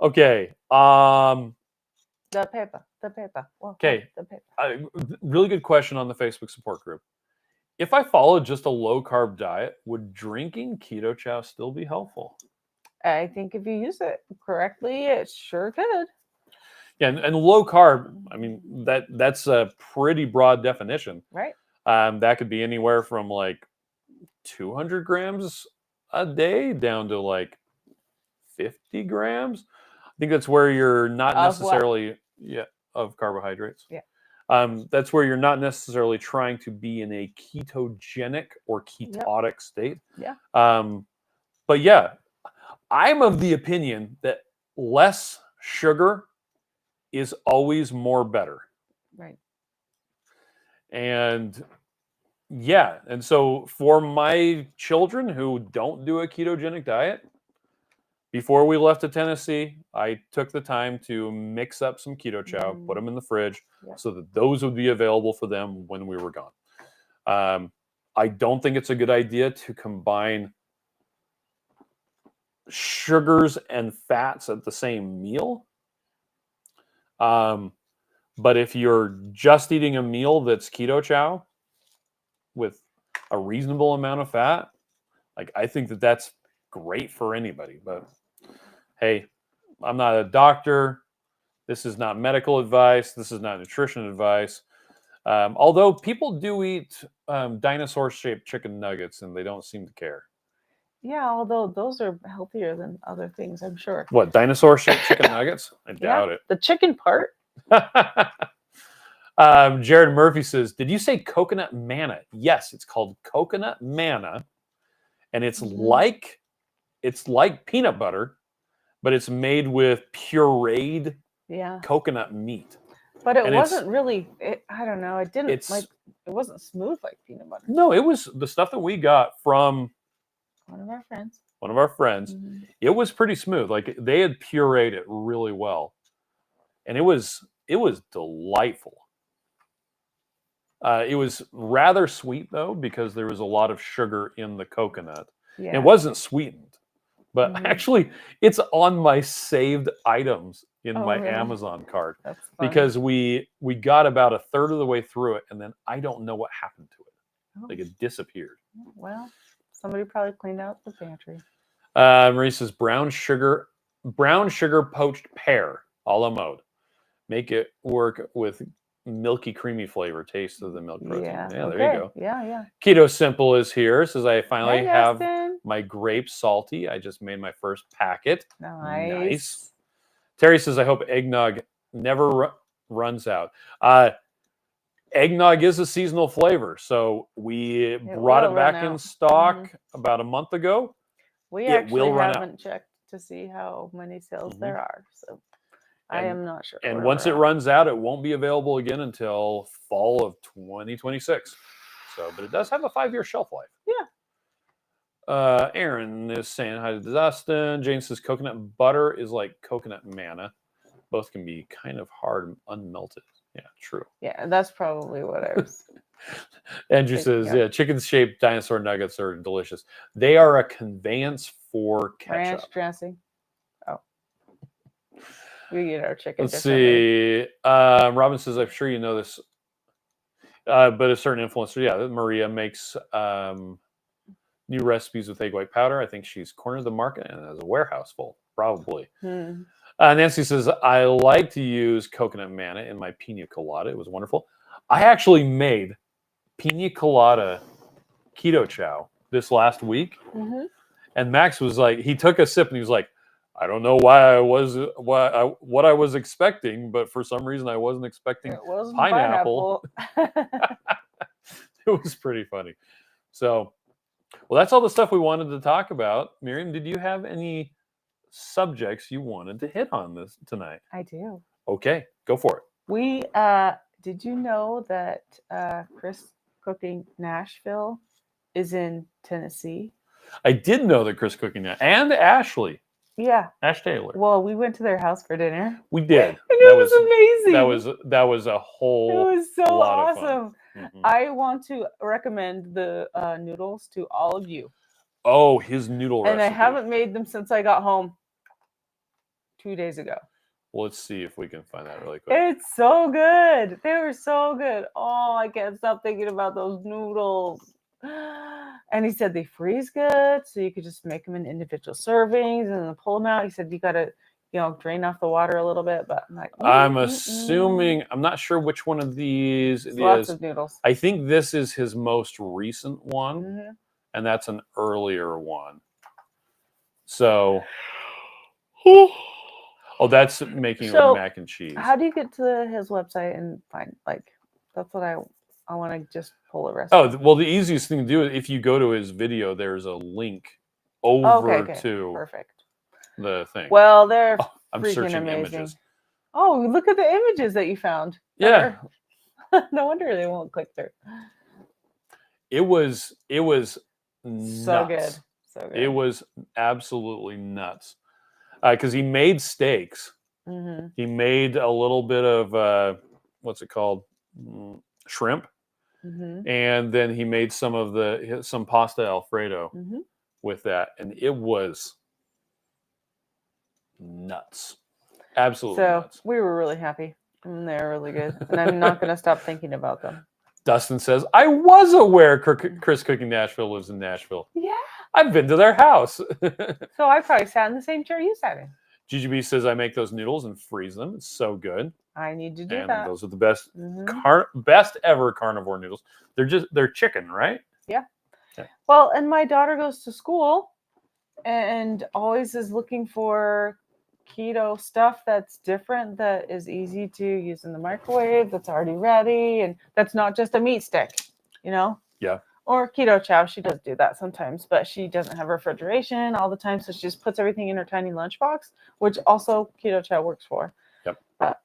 Okay. The paper. Okay. The paper. Really good question on the Facebook support group. If I followed just a low carb diet, would drinking Keto Chow still be helpful? I think if you use it correctly, it sure could. Yeah, and low carb, I mean, that's a pretty broad definition. Right. That could be anywhere from like 200 grams a day down to like 50 grams. I think that's where you're not necessarily of carbohydrates. Yeah. That's where you're not necessarily trying to be in a ketogenic or ketotic state. Yeah. But yeah, I'm of the opinion that less sugar is always more better. Right. And yeah, and so for my children who don't do a ketogenic diet, before we left to Tennessee, I took the time to mix up some Keto Chow, put them in the fridge so that those would be available for them when we were gone. I don't think it's a good idea to combine sugars and fats at the same meal. But if you're just eating a meal that's Keto Chow with a reasonable amount of fat, like I think that that's great for anybody. But hey, I'm not a doctor. This is not medical advice. This is not nutrition advice. Although people do eat dinosaur-shaped chicken nuggets and they don't seem to care. Yeah, although those are healthier than other things, I'm sure. What, dinosaur-shaped chicken nuggets? I doubt it. The chicken part. Jared Murphy says, did you say coconut manna? Yes, it's called coconut manna. And it's like peanut butter, but it's made with pureed coconut meat. But it wasn't really, I don't know, it wasn't smooth like peanut butter. No, it was the stuff that we got from one of our friends. It was pretty smooth. Like they had pureed it really well. And it was delightful. It was rather sweet though, because there was a lot of sugar in the coconut. Yeah. It wasn't sweetened, but actually it's on my saved items in my Amazon cart because we got about a third of the way through it. And then I don't know what happened to it. Like it disappeared. Well, somebody probably cleaned out the pantry. Marie says brown sugar poached pear a la mode. Make it work with milky, creamy flavor. Taste of the milk protein. Yeah, there you go. Yeah. Keto Simple is here. Says I finally have Justin. my Grape SALTT. I just made my first packet. Nice. Terry says I hope eggnog never runs out. Eggnog is a seasonal flavor, so we brought it back in stock about a month ago. We actually haven't checked to see how many sales there are, so I am not sure. And once it runs out, it won't be available again until fall of 2026. So, but it does have a 5-year shelf life. Yeah. Aaron is saying hi to Dustin. Jane says coconut butter is like coconut manna. Both can be kind of hard, unmelted. Yeah, true. Yeah, that's probably what I was. Andrew says, chicken-shaped dinosaur nuggets are delicious. They are a conveyance for ketchup. Ranch dressing. Oh. We get our chicken. Let's see. Robin says, I'm sure you know this, but a certain influencer, Maria makes new recipes with egg white powder. I think she's cornered the market and has a warehouse full, probably. Nancy says, I like to use coconut manna in my pina colada. It was wonderful. I actually made pina colada Keto Chow this last week. And Max was like, he took a sip and he was like, I don't know what I was expecting, but for some reason I wasn't expecting pineapple. It was pretty funny. So, Well, that's all the stuff we wanted to talk about. Miriam, did you have any subjects you wanted to hit on this tonight? I do. Okay, go for it. We did you know that Chris Cooking Nashville is in Tennessee? I did know that Chris Cooking and Ashley. Yeah. Ash Taylor. Well, we went to their house for dinner. We did. And it was amazing. That was a whole It was so lot awesome. of fun. Mm-hmm. I want to recommend the noodles to all of you. Oh, his noodle recipe. And I haven't made them since I got home 2 days ago. Well, let's see if we can find that really quick. It's so good. They were so good. Oh, I can't stop thinking about those noodles. And he said they freeze good, so you could just make them in individual servings and then pull them out. He said you got to, drain off the water a little bit. But I'm like, I'm assuming, I'm not sure which one of these it lots is. of noodles. I think this is his most recent one, Mm-hmm. and that's an earlier one. So, that's making it with mac and cheese. How do you get to his website and find, that's what I want to just pull a recipe. Oh, well, the easiest thing to do is if you go to his video, there's a link over to perfect. The thing. Well, they're I'm freaking searching amazing. images. Oh, look at the images that you found. Yeah. No wonder they won't click through. It was nuts. So good. So good. It was absolutely nuts. Because he made steaks. Mm-hmm. He made a little bit of what's it called? Shrimp. Mm-hmm. And then he made some pasta Alfredo with that, and it was nuts. Absolutely nuts. We were really happy. And they're really good. And I'm not going to stop thinking about them. Dustin says, I was aware Chris Cooking Nashville lives in Nashville. Yeah. I've been to their house. So I probably sat in the same chair you sat in. GGB says, I make those noodles and freeze them. It's so good. I need to do and that. Those are the best, best ever carnivore noodles. They're chicken, right? Yeah. Okay. Well, and my daughter goes to school and always is looking for keto stuff that's different, that is easy to use in the microwave, that's already ready, and that's not just a meat stick, Yeah. Or Keto Chow, she does do that sometimes, but she doesn't have refrigeration all the time, so she just puts everything in her tiny lunchbox, which also Keto Chow works for. Yep. But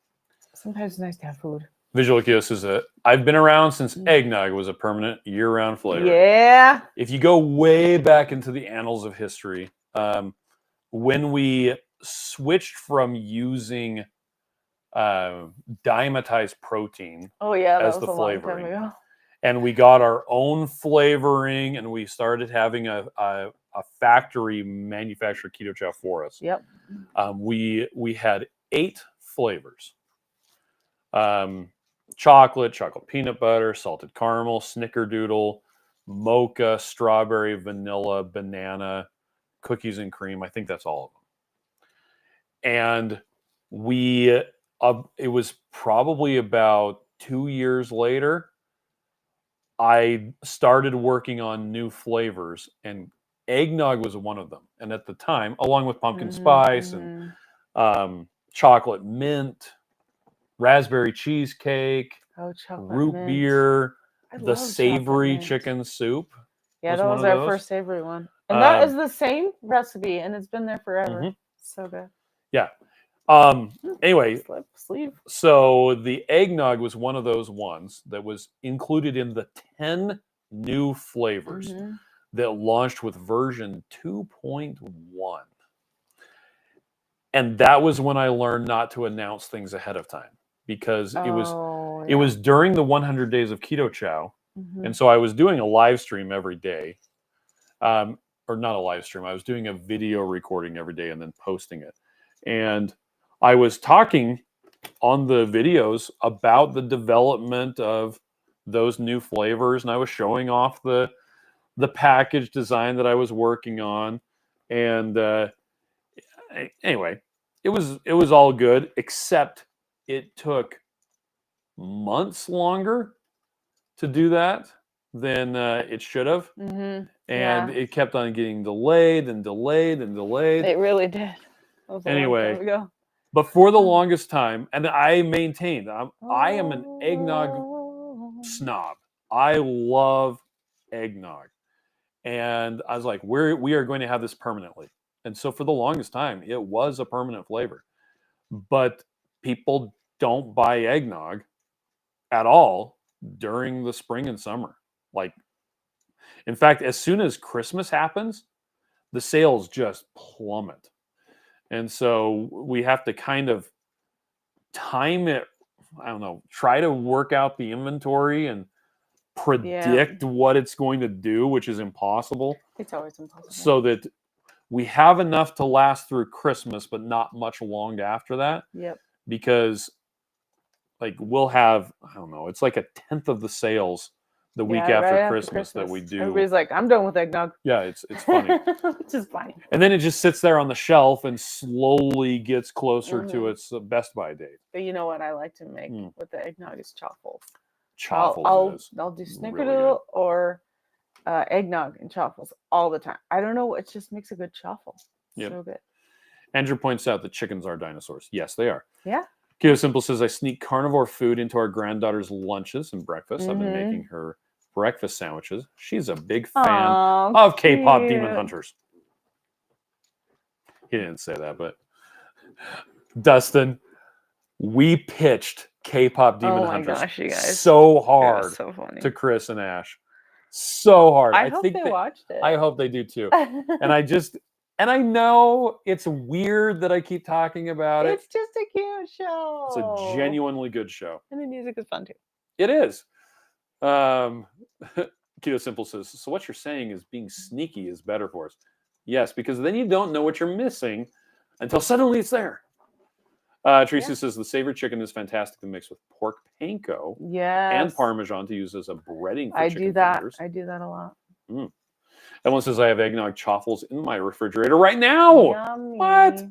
sometimes it's nice to have food. Visual Keo says, I've been around since eggnog was a permanent year-round flavor. Yeah. If you go way back into the annals of history, when we switched from using diamatized protein as the flavoring, and we got our own flavoring, and we started having a factory manufacture Keto Chow for us. Yep. We had 8 flavors. Chocolate peanut butter, salted caramel, snickerdoodle, mocha, strawberry, vanilla, banana, cookies and cream. I think that's all of them. And it was probably about 2 years later, I started working on new flavors, and eggnog was one of them. And at the time, along with pumpkin spice and chocolate mint, raspberry cheesecake, root mint. Beer, the savory chicken soup. Yeah, that was our first savory one. And that is the same recipe, and it's been there forever. So good. Yeah. Anyway, so the eggnog was one of those ones that was included in the 10 new flavors that launched with version 2.1. And that was when I learned not to announce things ahead of time, because it was during the 100 days of Keto Chow. And so I was doing a live stream every day, or not a live stream. I was doing a video recording every day and then posting it. And I was talking on the videos about the development of those new flavors, and I was showing off the package design that I was working on. And anyway, it was all good, except it took months longer to do that than it should have. And it kept on getting delayed and delayed and delayed. It really did. Anyway, but for the longest time, and I maintained, I am an eggnog snob. I love eggnog. And I was like, we are going to have this permanently. And so for the longest time, it was a permanent flavor. But people don't buy eggnog at all during the spring and summer. Like, in fact, as soon as Christmas happens, the sales just plummet. And so we have to kind of time it, I don't know, try to work out the inventory and predict what it's going to do, which is impossible. It's always impossible. So that we have enough to last through Christmas, but not much long after that. Yep. Because like we'll have, I don't know, it's like a tenth of the sales the week after Christmas that we do. Everybody's like, I'm done with eggnog. Yeah, it's funny. Which is funny. And then it just sits there on the shelf and slowly gets closer to its best by date. But you know what I like to make with the eggnog is chaffles. Chaffles. I'll do snickerdoodle or eggnog and chaffles all the time. I don't know, it just makes a good chaffle. Yep. So good. Andrew points out that chickens are dinosaurs. Yes, they are. Yeah. Keto Simple says, I sneak carnivore food into our granddaughter's lunches and breakfast. I've been making her breakfast sandwiches. She's a big fan of K-pop demon hunters. He didn't say that, but Dustin, we pitched K-pop demon hunters so hard to Chris and Ash. So hard. I hope they watched it. I hope they do too. And I know it's weird that I keep talking about it. It's just a cute show. It's a genuinely good show. And the music is fun too. It is. Keto Simple says, so what you're saying is being sneaky is better for us. Yes, because then you don't know what you're missing until suddenly it's there. Tracy says, the savory chicken is fantastic to mix with pork panko and Parmesan to use as a breading for chicken fingers. I do that a lot. Evelyn says, I have eggnog chaffles in my refrigerator right now. Yummy. What?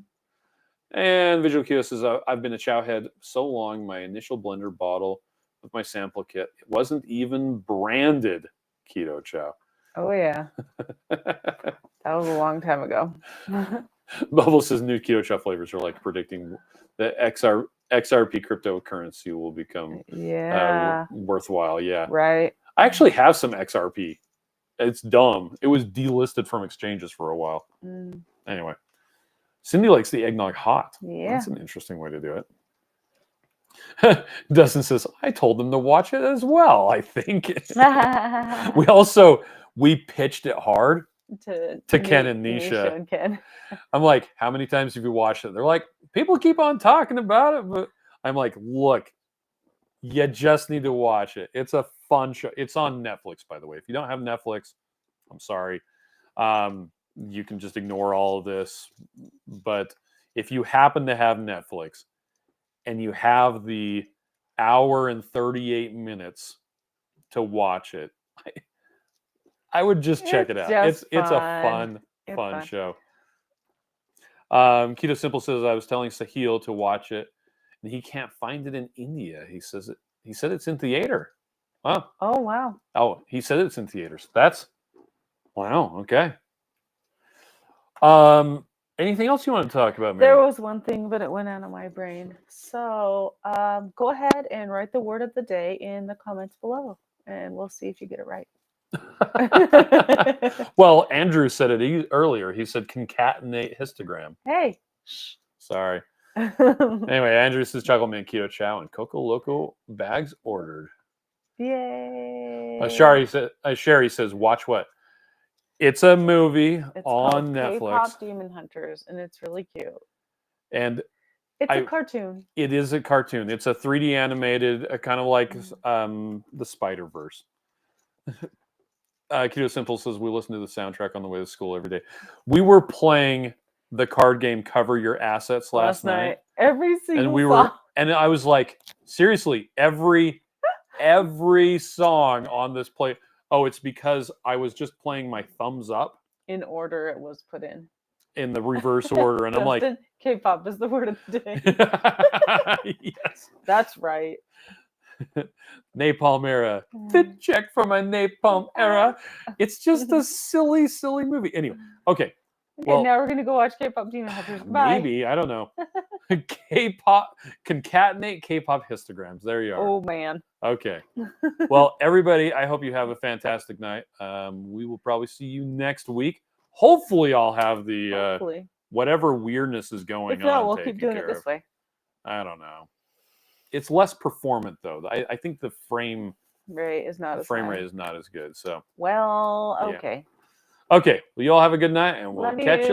And Visual Keto says, I've been a chow head so long, my initial blender bottle with my sample kit, it wasn't even branded Keto Chow. Oh, yeah. That was a long time ago. Bubble says, new Keto Chow flavors are like predicting that XRP cryptocurrency will become worthwhile. Yeah. Right. I actually have some XRP. It's dumb. It was delisted from exchanges for a while. Anyway, Cindy likes the eggnog hot. Yeah. That's an interesting way to do it. Dustin says, I told them to watch it as well, I think. we pitched it hard to Ken and Nisha. And Ken. I'm like, how many times have you watched it? They're like, people keep on talking about it, but I'm like, look, you just need to watch it. It's a fun show. It's on Netflix, by the way. If you don't have Netflix, I'm sorry. You can just ignore all of this. But if you happen to have Netflix and you have the hour and 38 minutes to watch it, I would just check it out. It's a fun show. Keto Simple says, I was telling Sahil to watch it, and he can't find it in India. He said it's in theater. Wow. Oh, wow. Oh, he said it's in theaters. Wow. Okay. Anything else you want to talk about, Mary? There was one thing, but it went out of my brain. So go ahead and write the word of the day in the comments below, and we'll see if you get it right. Well, Andrew said it earlier. He said concatenate histogram. Hey. Sorry. Anyway, Andrew says chocolate mint keto chow and Coco Loco bags ordered. Yay. Sherry says, watch what? It's a movie on Netflix. K-pop Demon Hunters, and it's really cute. And it's a cartoon. It is a cartoon. It's a 3D animated, kind of like the Spider-Verse. Keto Simple says, we listen to the soundtrack on the way to school every day. We were playing the card game Cover Your Assets last night. Every single song. And I was like, seriously, every song on this play. Oh, it's because I was just playing my thumbs up. In order it was put in. In the reverse order. And I'm like, K-pop is the word of the day. Yes. That's right. Napalm era. Fit check for my Napalm era. It's just a silly movie. Anyway, okay. Okay, now we're gonna go watch K-pop Demon Hunters. Bye. Maybe, I don't know. K-pop, concatenate K-pop histograms. There you are. Oh man. Okay. Well, everybody, I hope you have a fantastic night. We will probably see you next week. Hopefully, I'll have the whatever weirdness is going on. If not, we'll keep doing it this way. I don't know. It's less performant though. I think the frame rate is not as not as good. So well, okay. Okay. Well, you all have a good night, and we'll catch you.